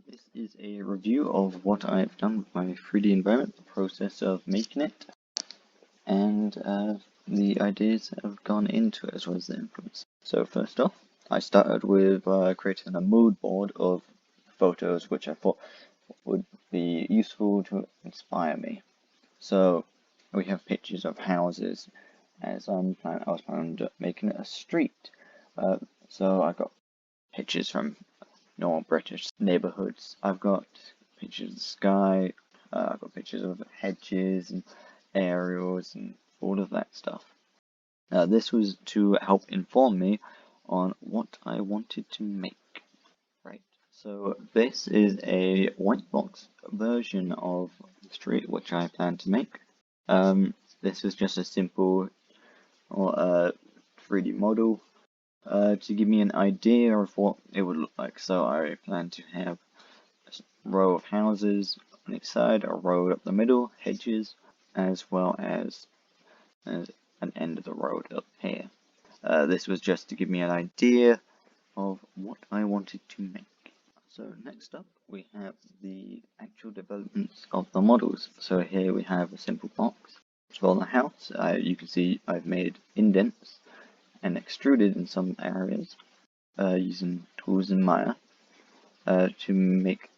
This is a review of what I've done with my 3D environment, the process of making it, and the ideas that have gone into it as well as the influence. So first off, I started with creating a mood board of photos which I thought would be useful to inspire me. So we have pictures of houses, as I was planning on making it a street. So I got pictures from normal British neighborhoods. I've got pictures of the sky, I've got pictures of hedges and aerials and all of that stuff. This was to help inform me on what I wanted to make. Right, so this is a white box version of the street which I plan to make. This was just a simple 3D model to give me an idea of what it would look like. So I plan to have a row of houses on each side, a road up the middle, hedges, as well as an end of the road up here. This was just to give me an idea of what I wanted to make. So next up we have the actual developments of the models. So here we have a simple box for the house. You can see I've made indents and extruded in some areas using tools in Maya to make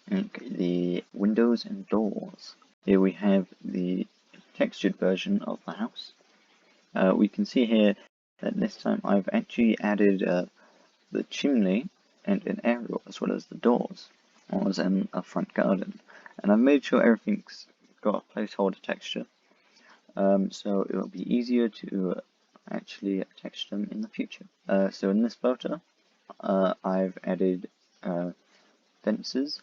the windows and doors. Here we have the textured version of the house. We can see here that this time I've actually added the chimney and an aerial as well as the doors, as in a front garden. And I've made sure everything's got a placeholder texture, so it'll be easier to actually texture them in the future. So in this photo, I've added fences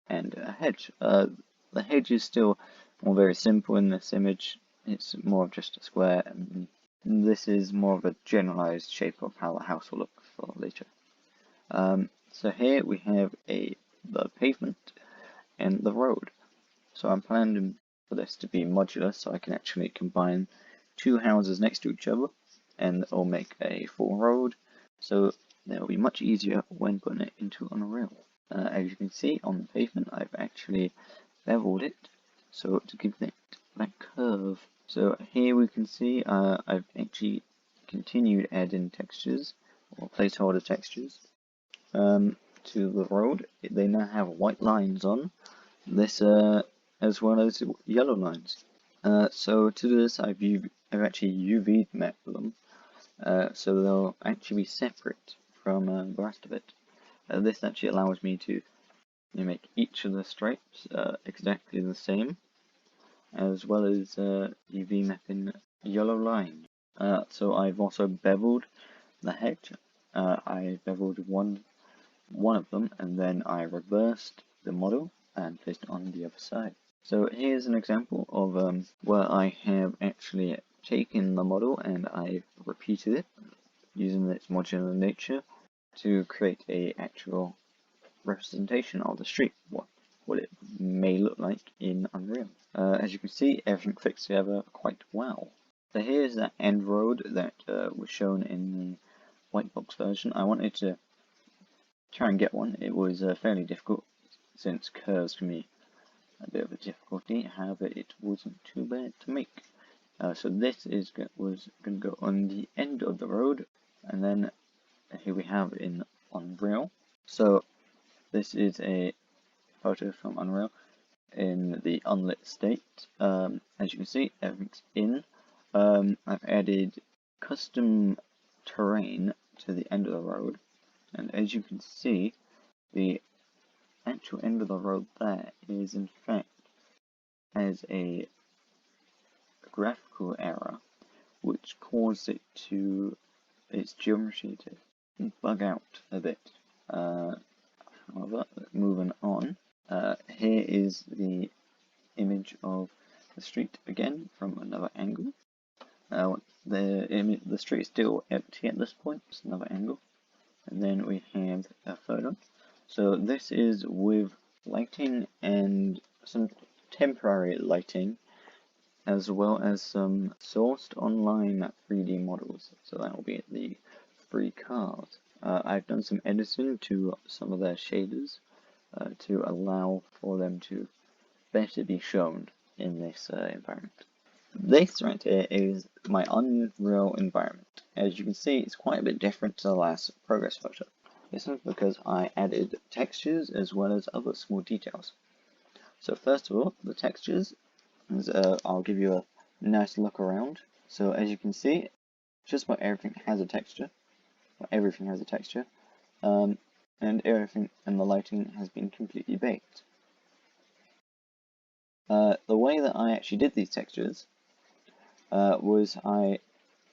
and a hedge. The hedge is still very simple in this image. It's more of just a square, and this is more of a generalized shape of how the house will look for later. So here we have the pavement and the road. So I'm planning for this to be modular, so I can actually combine two houses next to each other, and it'll make a full road. So that will be much easier when putting it into Unreal. As you can see on the pavement, I've actually beveled it, so to give it that curve. So here we can see I've actually continued adding textures, or placeholder textures, to the road. They now have white lines on this, as well as yellow lines. So to do this, I've actually UV mapped them, so they'll actually be separate from the rest of it. This actually allows me to make each of the stripes exactly the same, as well as UV mapping yellow line. So I've also beveled the hedge. I beveled one of them, and then I reversed the model and placed it on the other side. So here's an example of where I have actually taken the model and I've repeated it using its modular nature to create a actual representation of the street, what it may look like in Unreal. As you can see, everything fits together quite well. So here's that end road that was shown in the white box version. I wanted to try and get one. It was fairly difficult since curves can be a bit of a difficulty. However, it wasn't too bad to make. So this was going to go on the end of the road, and then here we have in Unreal. So this is a photo from Unreal in the unlit state. As you can see, everything's in. I've added custom terrain to the end of the road, and as you can see, the actual end of the road there is in fact has a graphical error which caused its geometry to bug out a bit. However, moving on, here is the image of the street again from another angle. The street is still empty at this point, it's another angle. And then we have a photo. So this is with lighting and some temporary lighting, as well as some sourced online 3D models. So that will be the 3 cars. I've done some editing to some of their shaders to allow for them to better be shown in this environment. This right here is my Unreal environment. As you can see, it's quite a bit different to the last progress photo. This is because I added textures as well as other small details. So first of all, the textures, I'll give you a nice look around. So as you can see, just about everything has a texture. Everything has a texture. And everything and the lighting has been completely baked. The way that I actually did these textures was I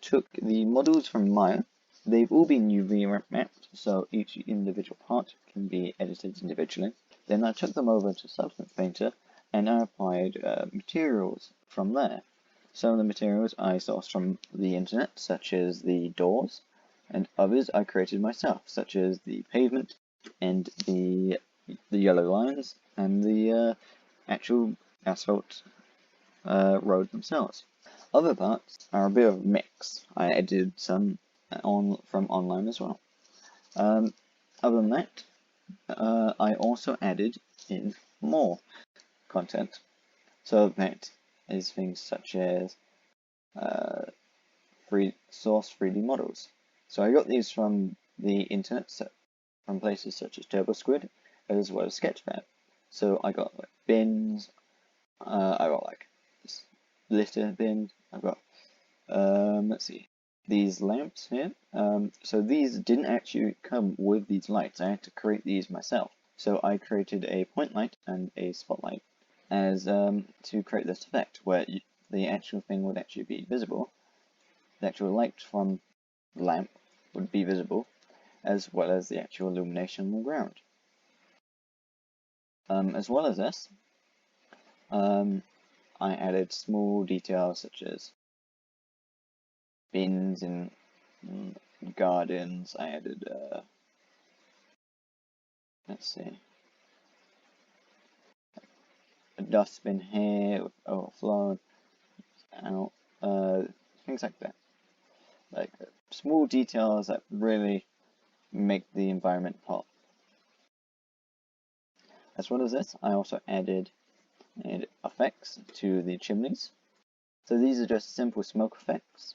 took the models from Maya. They've all been UV mapped, so each individual part can be edited individually. Then I took them over to Substance Painter and I applied materials from there. Some of the materials I sourced from the internet, such as the doors, and others I created myself, such as the pavement and the yellow lines and the actual asphalt road themselves. Other parts are a bit of a mix. I edited some from online as well. Other than that, I also added in more content. So that is things such as source 3D models. So I got these from the internet, from places such as TurboSquid, as well as Sketchfab. So I got like bins, I got like this litter bin, I've got let's see, these lamps here. So these didn't actually come with these lights. I had to create these myself. So I created a point light and a spotlight as to create this effect where the actual thing would actually be visible. The actual light from the lamp would be visible, as well as the actual illumination on the ground. As well as this, I added small details such as bins in gardens. I added, let's see, a dustbin here with overflow out, things like that. Like small details that really make the environment pop. As well as this, I also added effects to the chimneys. So these are just simple smoke effects,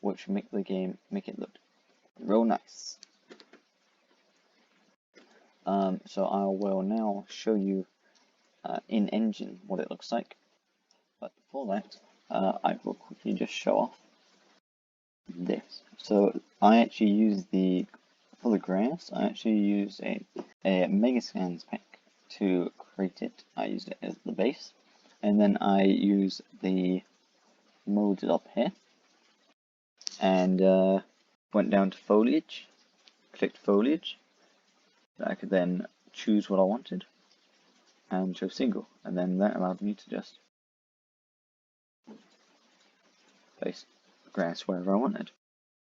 which make it look real nice. So I will now show you in engine what it looks like. But before that, I will quickly just show off this. So I actually use for the grass, I actually use a Megascans pack to create it. I used it as the base, and then I use the modes up here, and went down to foliage, clicked foliage. I could then choose what I wanted and chose single, and then that allowed me to just place grass wherever I wanted,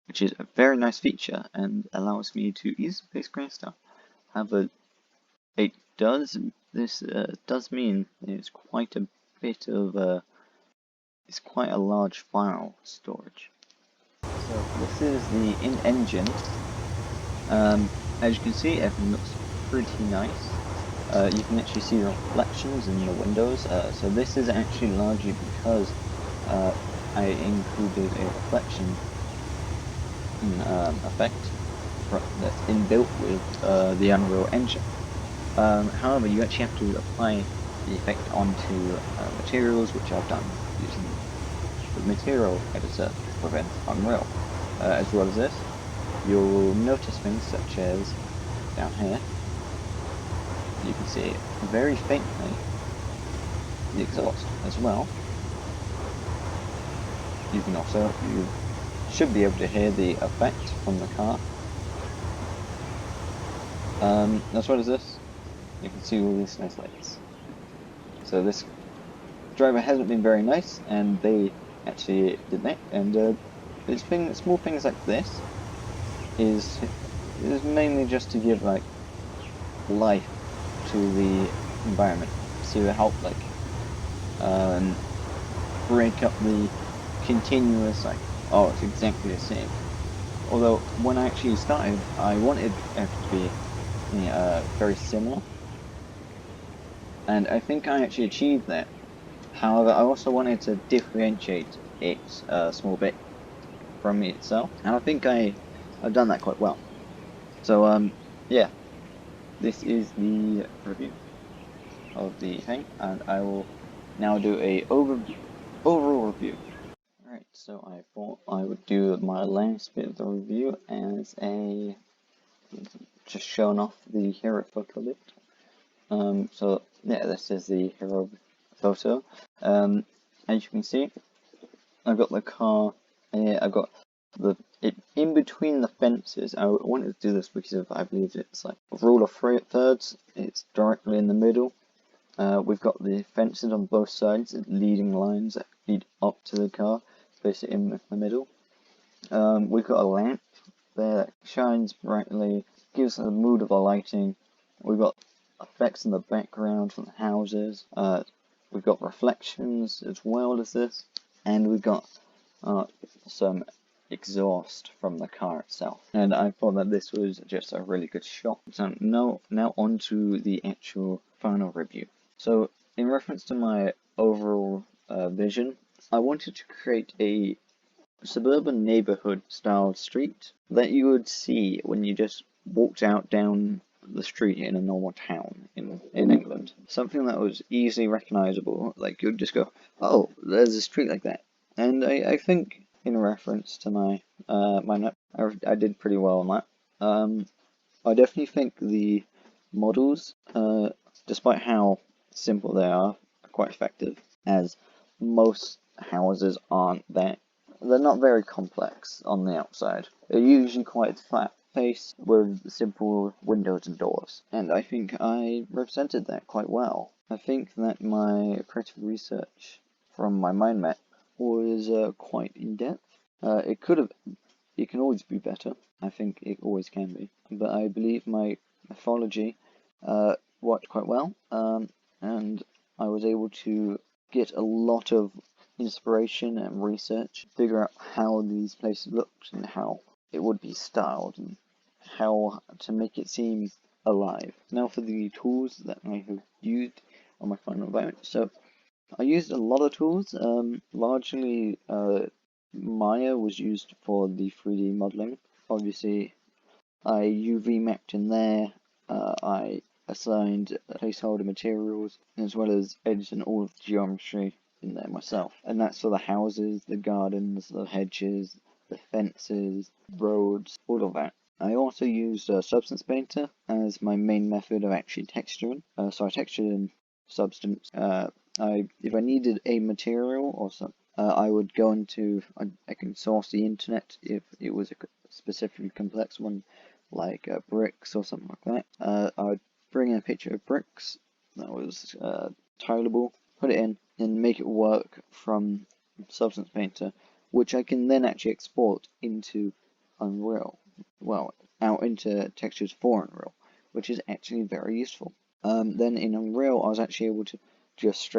which is a very nice feature and allows me to easily place grass down. However, this does mean it's quite a bit of it's quite a large file storage. So this is the in-engine. As you can see, everything looks pretty nice. You can actually see the reflections in the windows. So this is actually largely because I included a reflection effect that's inbuilt with the Unreal Engine. However, you actually have to apply the effect onto materials, which I've done using the material editor within Unreal. As well as this, you'll notice things such as down here, you can see very faintly the exhaust as well. You should be able to hear the effect from the car. As well as this, you can see all these nice lights. So this driver hasn't been very nice, and they actually did that. And small things like this is mainly just to give like life to the environment, to help like break up the continuous like, oh, it's exactly the same. Although when I actually started, I wanted it to be very similar, and I think I actually achieved that. However, I also wanted to differentiate it a small bit from itself, and I think I've done that quite well. So yeah, this is the review of the thing, and I will now do a overall review. Alright, so I thought I would do my last bit of the review as a just showing off the hero photo bit. So yeah, this is the hero photo. As you can see, I've got the car. I've got it in between the fences. I wanted to do this because I believe it's like a rule of thirds. It's directly in the middle. We've got the fences on both sides, leading lines that lead up to the car, basically in the middle. We've got a lamp there that shines brightly, gives a mood of the lighting. We've got effects in the background from the houses. We've got reflections as well as this, and we've got some exhaust from the car itself. And I thought that this was just a really good shot. So now on to the actual final review. So in reference to my overall vision, I wanted to create a suburban neighborhood style street that you would see when you just walked out down the street in a normal town in England. Something that was easily recognizable, like you'd just go, oh, there's a street like that. And I think in reference to my my map, I did pretty well on that. I definitely think the models, despite how simple they are quite effective, as most houses aren't that. They're not very complex on the outside. They're usually quite flat face with simple windows and doors. And I think I represented that quite well. I think that my creative research from my mind map was quite in depth. It can always be better. I think it always can be. But I believe my mythology worked quite well, and I was able to get a lot of inspiration and research, figure out how these places looked and how it would be styled and how to make it seem alive. Now for the tools that I have used on my final environment. So I used a lot of tools, largely Maya was used for the 3D modeling. Obviously, I UV mapped in there, I assigned placeholder materials, as well as edited all of the geometry in there myself. And that's for the houses, the gardens, the hedges, the fences, roads, all of that. I also used Substance Painter as my main method of actually texturing. So I textured in Substance. If I needed a material or something, I would go into, I can source the internet if it was a specifically complex one, like bricks or something like that. I would bring in a picture of bricks that was tileable, put it in, and make it work from Substance Painter, which I can then actually export into Unreal. Well, out into textures for Unreal, which is actually very useful. Then in Unreal, I was actually able to just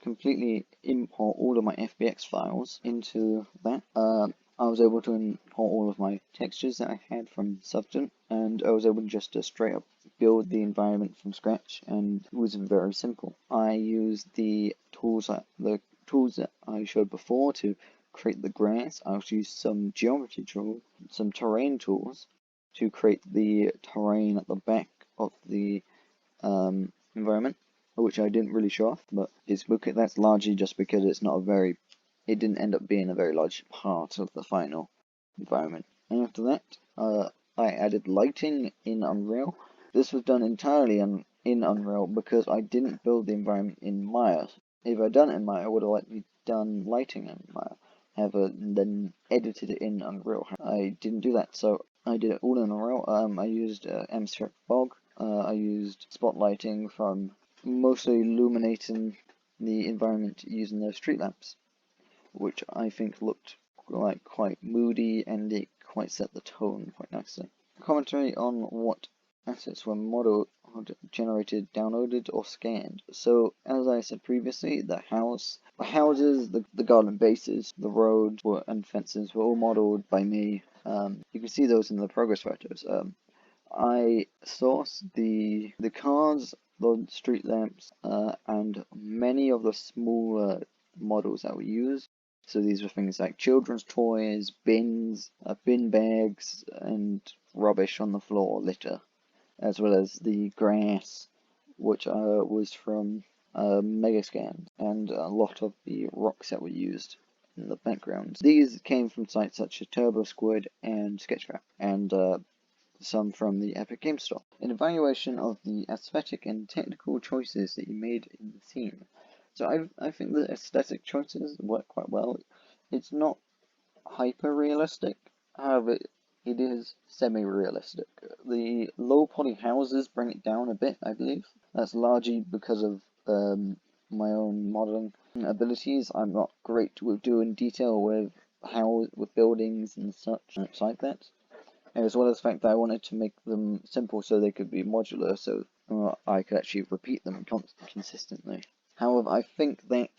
completely import all of my FBX files into that. I was able to import all of my textures that I had from Substance, and I was able to just straight up build the environment from scratch, and it was very simple. I used the tools that I showed before to create the grass. I also used some geometry tools, some terrain tools to create the terrain at the back of the environment, which I didn't really show off, but that's largely just because it didn't end up being a very large part of the final environment. And after that, I added lighting in Unreal. This was done entirely in Unreal because I didn't build the environment in Maya. If I'd done it in Maya, I would have likely done lighting in Maya, then edited it in Unreal. I didn't do that, so I did it all in Unreal. I used atmospheric fog. I used spotlighting from mostly illuminating the environment using those street lamps, which I think looked like quite moody and it quite set the tone quite nicely. Commentary on what assets were modeled, generated, downloaded, or scanned. So, as I said previously, the houses, the garden bases, the roads and fences were all modeled by me. You can see those in the progress photos. I sourced the cars, the street lamps, and many of the smaller models that we used. So these were things like children's toys, bins, bin bags, and rubbish on the floor, litter, as well as the grass, which was from Megascan, and a lot of the rocks that were used in the background. These came from sites such as Turbo Squid and Sketchcraft, and some from the Epic Game Store. An evaluation of the aesthetic and technical choices that you made in the scene. So I think the aesthetic choices work quite well. It's not hyper realistic, however, it is semi realistic. The low poly houses bring it down a bit, I believe. That's largely because of my own modeling abilities. I'm not great with doing detail with buildings and such like that, as well as the fact that I wanted to make them simple so they could be modular, so I could actually repeat them consistently. However, I think that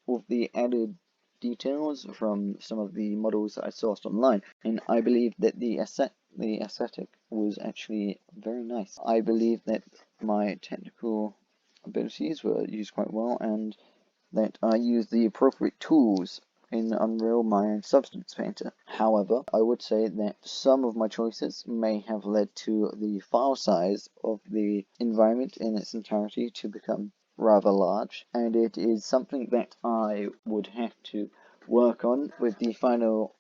with the added details from some of the models that I sourced online, and I believe that the aesthetic was actually very nice. I believe that my technical abilities were used quite well, and that I used the appropriate tools in Unreal Mine Substance Painter. However, I would say that some of my choices may have led to the file size of the environment in its entirety to become rather large, and it is something that I would have to work on with the final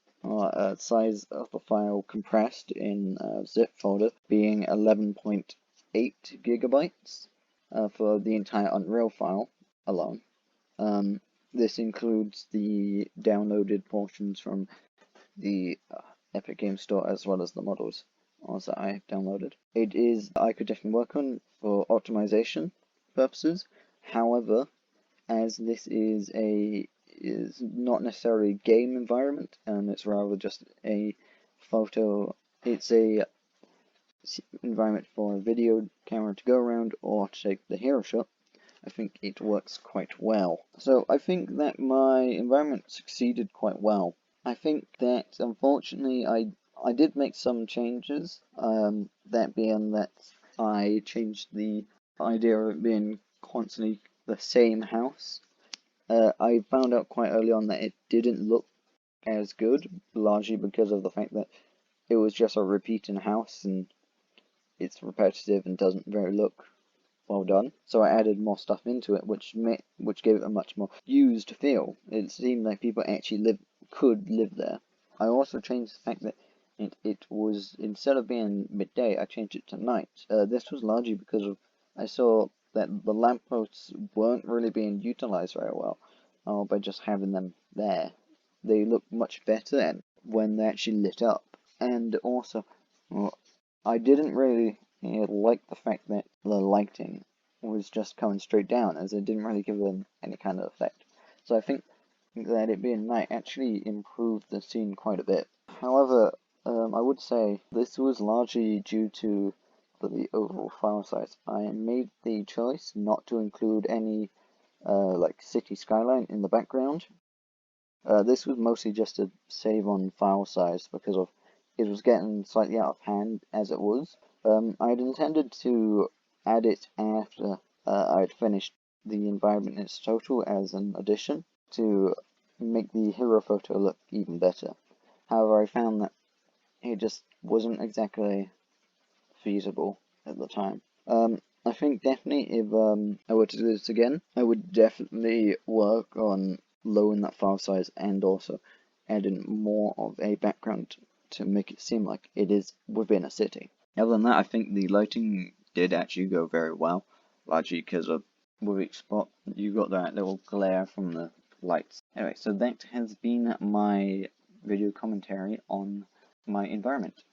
size of the file compressed in a zip folder being 11.8 gigabytes for the entire Unreal file alone. This includes the downloaded portions from the Epic Game Store as well as the models that I have downloaded. I could definitely work on for optimization purposes. However, as this is not necessarily a game environment, and it's rather just a it's a environment for a video camera to go around or to take the hero shot. I think it works quite well. So I think that my environment succeeded quite well. I think that unfortunately I did make some changes, that being that I changed the idea of it being constantly the same house. I found out quite early on that it didn't look as good, largely because of the fact that it was just a repeating house and it's repetitive and doesn't very look well done. So I added more stuff into it, which gave it a much more used feel. It seemed like people actually could live there. I also changed the fact that it was, instead of being midday, I changed it to night. This was largely because I saw that the lampposts weren't really being utilized very well by just having them there. They look much better when they're actually lit up. And also, well, I didn't really like the fact that the lighting was just coming straight down, as it didn't really give them any kind of effect. So I think that it being night actually improved the scene quite a bit. However, I would say this was largely due to the overall file size. I made the choice not to include any like city skyline in the background. This was mostly just to save on file size because of it was getting slightly out of hand as it was. I had intended to add it after I had finished the environment in its total as an addition to make the hero photo look even better. However, I found that it just wasn't exactly feasible at the time. I think definitely if I were to do this again, I would definitely work on lowering that file size and also adding more of a background to make it seem like it is within a city. Other than that, I think the lighting did actually go very well, largely because of with each spot you got that little glare from the lights. Anyway, so that has been my video commentary on my environment.